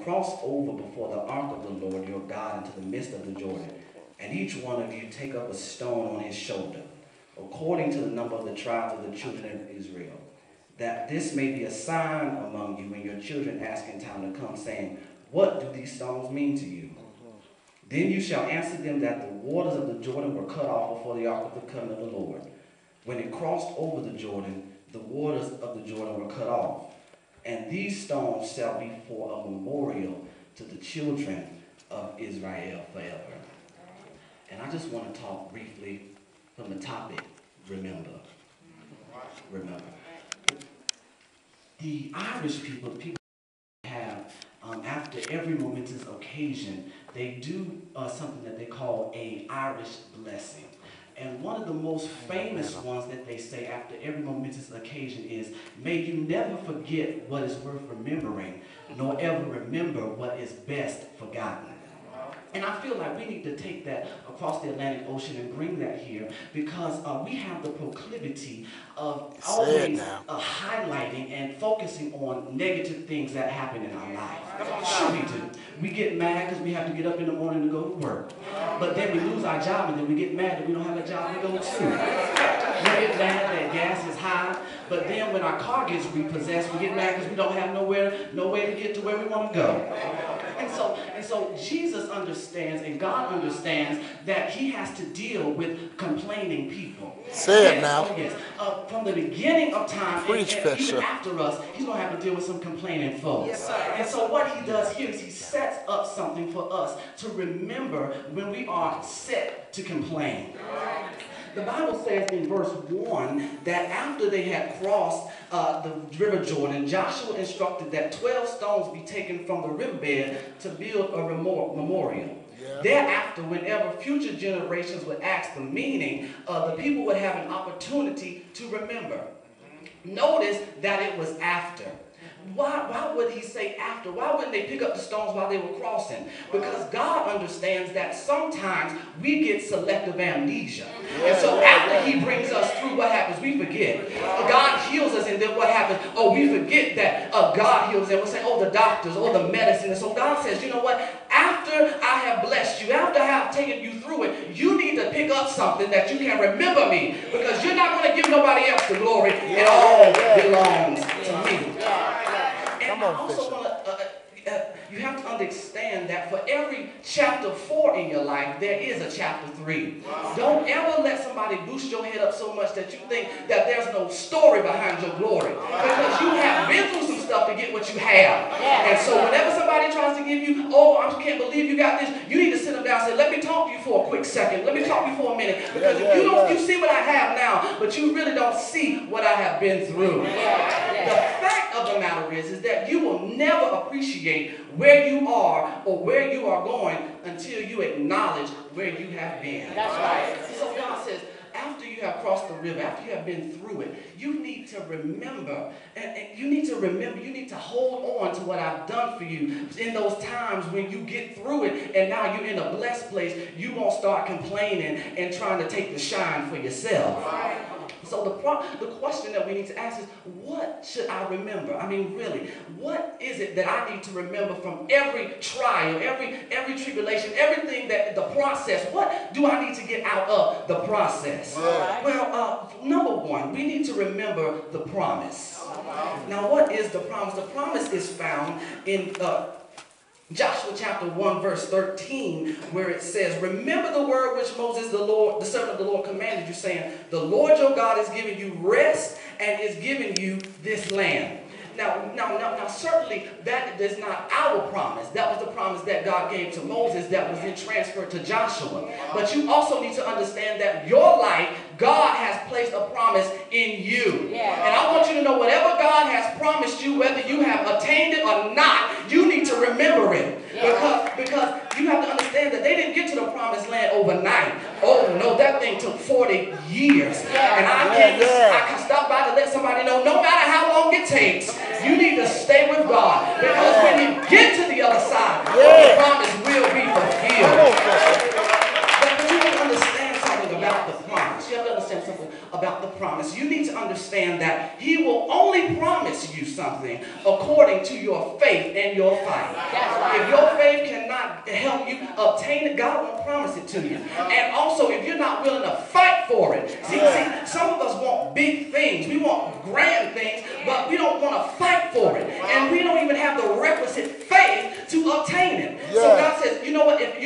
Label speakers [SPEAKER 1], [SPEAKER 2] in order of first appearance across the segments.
[SPEAKER 1] cross over before the ark of the Lord your God into the midst of the Jordan, and each one of you take up a stone on his shoulder, according to the number of the tribes of the children of Israel, that this may be a sign among you when your children ask in time to come, saying, what do these stones mean to you? Then you shall answer them that the waters of the Jordan were cut off before the ark of the covenant of the Lord. When it crossed over the Jordan, the waters of the Jordan were cut off. And these stones shall be for a memorial to the children of Israel forever. And I just want to talk briefly from the topic, remember. Remember. The Irish people have, after every momentous occasion, they do something that they call an Irish blessing. And one of the most famous ones that they say after every momentous occasion is, may you never forget what is worth remembering, nor ever remember what is best forgotten. And I feel like we need to take that across the Atlantic Ocean and bring that here, because we have the proclivity of always highlighting and focusing on negative things that happen in our life. Sure we do. We get mad because we have to get up in the morning to go to work. But then we lose our job, and then we get mad that we don't have a job to go to. We get mad that gas is high, but then when our car gets repossessed, we get mad because we don't have no way to get to where we want to go. And so Jesus understands, and God understands, that he has to deal with complaining people.
[SPEAKER 2] Say it now.
[SPEAKER 1] Yes. From the beginning of time,
[SPEAKER 2] Preach,
[SPEAKER 1] and even after us, he's going to have to deal with some complaining folks.
[SPEAKER 3] Yes, sir.
[SPEAKER 1] And so what he does here is he sets up something for us to remember when we are set to complain. The Bible says in verse 1 that after they had crossed the river Jordan, Joshua instructed that 12 stones be taken from the riverbed to build a memorial. Yeah. Thereafter, whenever future generations would ask the meaning, the people would have an opportunity to remember. Notice that it was after. Why would he say after? Why wouldn't they pick up the stones while they were crossing? Because God understands that sometimes we get selective amnesia. And so after he brings us through, what happens? We forget. God heals us, and then what happens? Oh, we forget that God heals, and we'll say, oh, the doctors, or the medicine. And so God says, you know what? After I have blessed you, after I have taken you through it, you need to pick up something that you can remember me, because you're not going to give nobody else the glory. It all belongs to me. And I also want to, you have to understand that for every chapter 4 in your life, there is a chapter 3. Wow. Don't ever let somebody boost your head up so much that you think that there's no story behind your glory. Because you have been through some stuff to get what you have. And so whenever somebody tries to give you, oh, I can't believe you got this, you need to sit them down and say, let me talk to you for a quick second. Let me talk to you for a minute. Because if you see what I have now, but you really don't see what I have been through. The fact of the matter is that you will never appreciate where you are or where you are going until you acknowledge where you have been. That's right. So God says, after you have crossed the river, after you have been through it, you need to remember. And you need to remember, you need to hold on to what I've done for you. In those times when you get through it and now you're in a blessed place, you won't start complaining and trying to take the shine for yourself. Right. So the question that we need to ask is, what should I remember? I mean, really, what is it that I need to remember from every trial, every tribulation, everything that the process? What do I need to get out of the process? Right. Well, number one, we need to remember the promise. Now, what is the promise? The promise is found in Joshua chapter 1 verse 13, where it says, remember the word which Moses, the servant of the Lord, commanded you, saying, the Lord your God is giving you rest and is giving you this land. Now, certainly that is not our promise. That was the promise that God gave to Moses that was then transferred to Joshua. But you also need to understand that your life, God has placed a promise in you. And I want you to know, whatever God has promised you, whether you have attained it or not, you need to remember it. Because you have to understand that they didn't get to the promised land overnight. Oh no, that thing took 40 years. And I can stop by to let somebody know, no matter how long it takes, you need to stay with God. Because when you get to the other side, the promise will be fulfilled. But you have to understand something about the promise. You have to understand something about the promise. You need to understand that he will only promise you something according to your faith and your fight. If your faith cannot help you obtain it, God won't promise it to you. And also, if you're not willing to fight for it. See, some of us want big things. We want grand things, but we don't want to fight for it. And we don't even have the requisite faith to obtain it. Yeah. So God says, you know what, if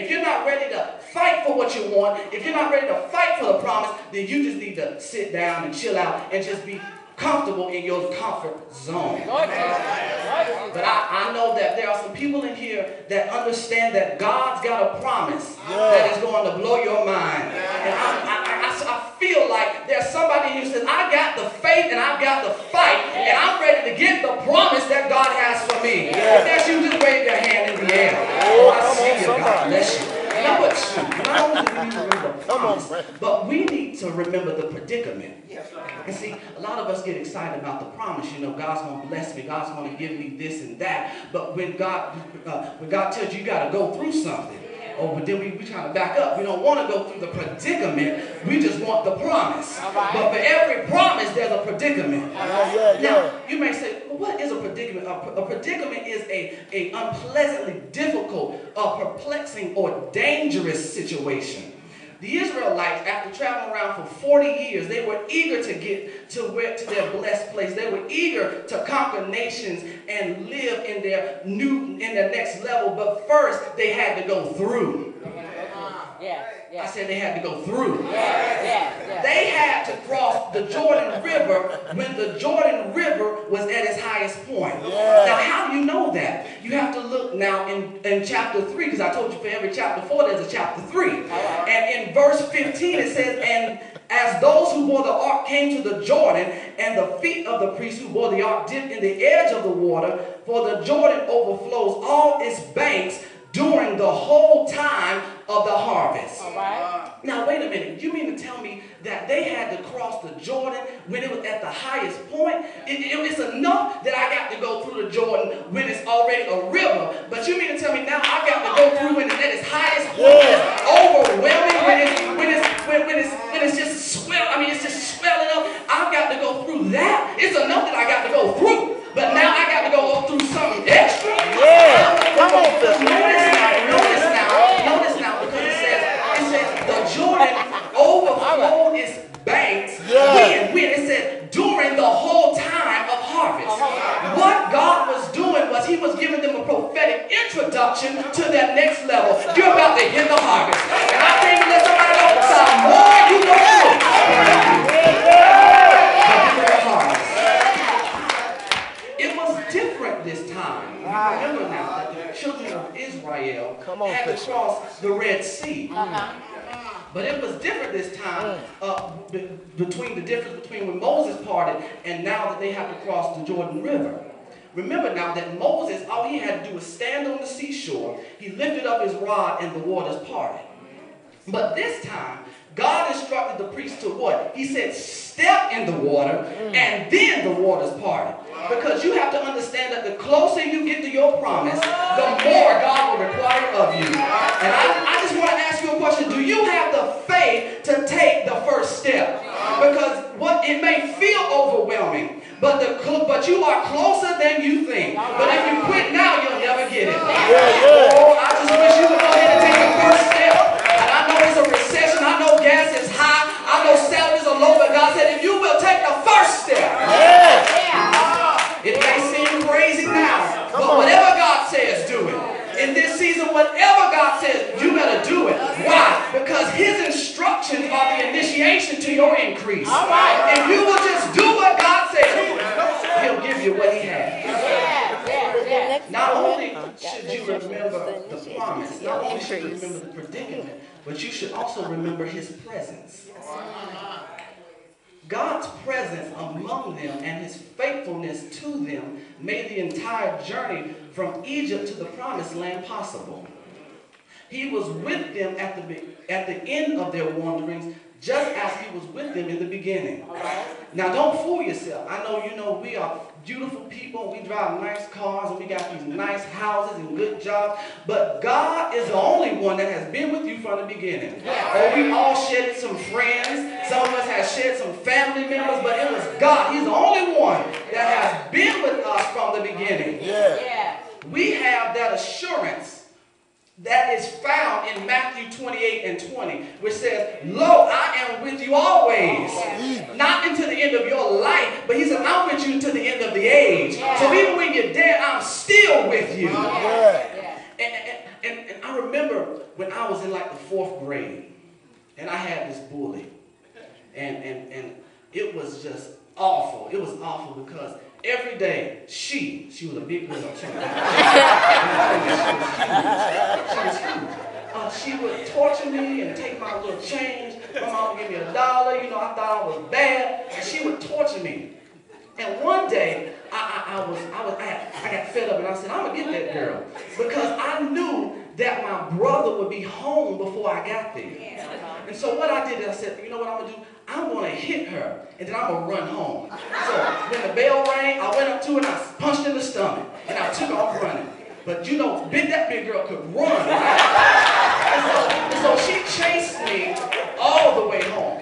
[SPEAKER 1] you're not ready to fight for what you want, if you're not ready to fight for the promise, then you just need to sit down and chill out and just be comfortable in your comfort zone. But I know that there are some people in here that understand that God's got a promise that is going to blow your mind. And I feel like there's somebody who says, I got the faith and I've got the fight and I'm ready to get the promise that God has for me. If that's you, just wave your hand in the air. Oh, I see you. God bless you. Number two, not only do we need to remember the promise, but we need to remember the predicament. And see, a lot of us get excited about the promise. You know, God's going to bless me. God's going to give me this and that. But when God tells you got to go through something, but then we try to back up. We don't want to go through the predicament. We just want the promise. But for every promise, there's a predicament. Now, you may say, well, what is a predicament? A predicament is a unpleasantly difficult, perplexing, or dangerous situation. The Israelites, after traveling around for 40 years, they were eager to get to their blessed place. They were eager to conquer nations and live in their next level. But first, they had to go through. I said they had to go through. They had to cross the Jordan River when the Jordan River was at its highest point. Now, how do you know that? You have to look now in chapter 3, because I told you for every chapter 4, there's a chapter 3. And in verse 15, it says, and as those who bore the ark came to the Jordan, and the feet of the priests who bore the ark dipped in the edge of the water, for the Jordan overflows all its banks during the whole time of the harvest. Now, wait a minute. You mean to tell me that they had to cross the Jordan when it was at the highest point? It's enough that I got to go through the Jordan when it's already a river. But you mean to tell me now I got to go through when it's at its highest point, when it's overwhelming, when it's just it's just swelling up. I've got to go through that. It's enough that I got to go through. But now I got to go through something extra. Come on, notice now, because it says the Jordan overflowed its banks. When it said during the whole time of harvest. What God was doing was He was giving them a prophetic introduction to that next level. You're about to hit the harvest. And I came to let somebody know the more you go through, this time. Remember now that the children of Israel had to cross the Red Sea. But it was different this time between the difference between when Moses parted and now that they have to cross the Jordan River. Remember now that Moses, all he had to do was stand on the seashore. He lifted up his rod and the waters parted. But this time, God instructed the priests to what? He said, step in the water and then the waters parted. Because you have to understand that the closer you get to your promise, the more God will require of you. And I just want to ask you a question. Do you have the faith to take the first step? Because it may feel overwhelming, but you are closer than you think. But if you quit now, you'll never get it. Oh, I just wish you would go ahead and take the first step. And I know it's a recession. I know gas is high. I know salaries are low. But God said, if you will take the first step. It may seem crazy now, but whatever God says, do it. In this season, whatever God says, you better do it. Why? Because His instructions are the initiation to your increase. If you will just do what God says, He'll give you what He has. Not only should you remember the promise, not only should you remember the predicament, but you should also remember His presence. God's presence among them and His faithfulness to them made the entire journey from Egypt to the promised land possible. He was with them at the end of their wanderings, just as He was with them in the beginning. Now, don't fool yourself. I know we are beautiful people. We drive nice cars and we got these nice houses and good jobs. But God is the only one that has been with you from the beginning. We all shedded some friends. Some of us have shed some family members. But it was God. He's the only one that has been with us from the beginning. we have that assurance that is found in Matthew 28:20, which says, lo, I am with you always, not into the end of your life, but he said, I'm with you to the end of the age. So even when you're dead, I'm still with you. And I remember when I was in like the 4th grade, and I had this bully, and it was just awful. It was awful because every day, she was a big girl too. She was huge. She would torture me and take my little change. My mom would give me $1. You know, I thought I was bad, and she would torture me. And one day, I got fed up, and I said, I'm gonna get that girl, because I knew that my brother would be home before I got there. And so what I did is I said, you know what I'm gonna do? I'm going to hit her, and then I'm going to run home. So when the bell rang, I went up to her, and I punched in the stomach, and I took off running. But you know, that big girl could run, right? And so she chased me all the way home.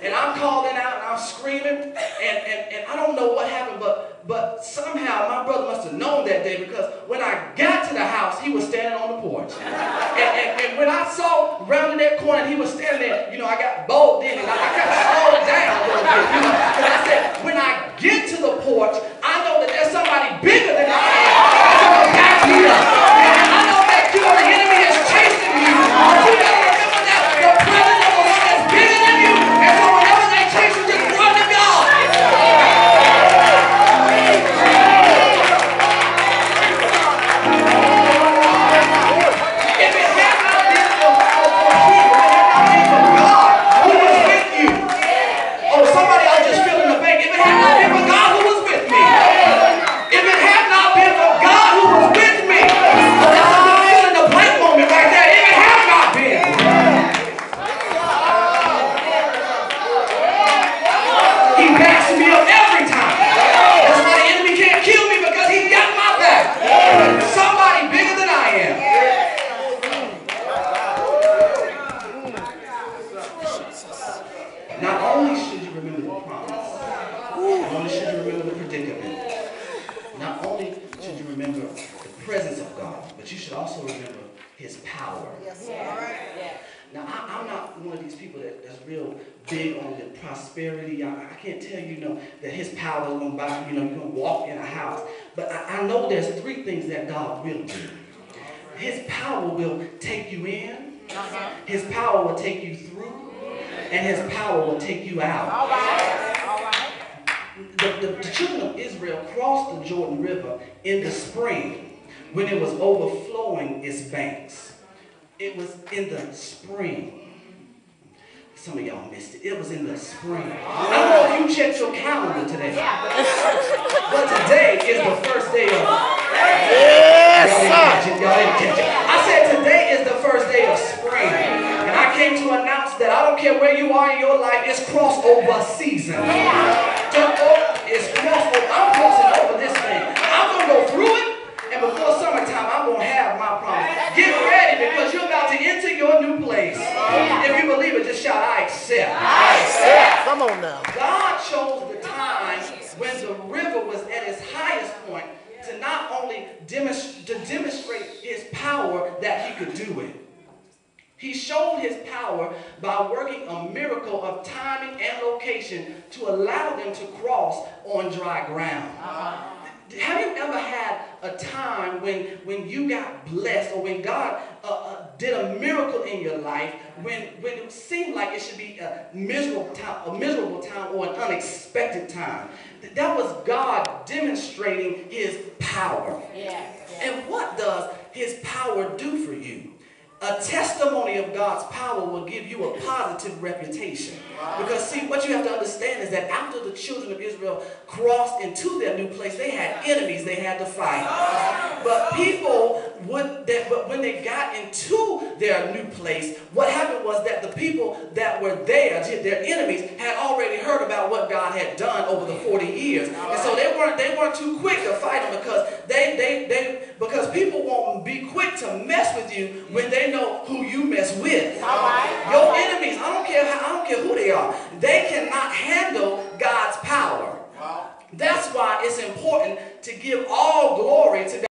[SPEAKER 1] And I'm calling out, and I'm screaming, and I don't know what happened, but somehow my brother must have known that day, because when I got to the house, he was standing on the porch. And when I saw rounding that corner, he was standing there, you know, I got bold then, and I kind of slowed down a little bit, you know, because I said, when I get to the porch, I know that there's somebody bigger than I am that's going to back me up. And I know that the enemy is chasing you. But you got to remember that the presence of the one that's bigger than you, and so whenever they chase you, just run to God. Prosperity. I can't tell you, that his power is going to buy, you're going to walk in a house. But I know there's 3 things that God will do. His power will take you in. His power will take you through. And his power will take you out. All right. The children of Israel crossed the Jordan River in the spring when it was overflowing its banks. It was in the spring. Some of y'all missed it. It was in the spring. I don't know if you checked your calendar today. But today is the first day of... Yes, y'all didn't catch it. I said today is the first day of spring. And I came to announce that I don't care where you are in your life, it's crossover season. It's crossover. I'm crossing over this thing. I'm going to go through it. And before summertime, I'm going to have my promise. Get ready, because you're about to enter your new place. If you believe it, just shout, I accept.
[SPEAKER 2] I accept. Come on now.
[SPEAKER 1] God chose the time when the river was at its highest point to not only demonstrate his power that he could do it. He showed his power by working a miracle of timing and location to allow them to cross on dry ground. Have you ever had a time when you got blessed, or when God did a miracle in your life, when it seemed like it should be a miserable time or an unexpected time? That was God demonstrating his power. And what does his power do for you? A testimony of God's power will give you a positive reputation. Because see, what you have to understand is that after the children of Israel crossed into their new place, they had enemies they had to fight. But when they got into their new place, what happened was that the people that were there, their enemies, had already heard about what God had done over the 40 years. And so they weren't too quick to fight them, because people won't be quick to mess with you when they know who you mess with. Your enemies, I don't care who they are, they cannot handle God's power. That's why it's important to give all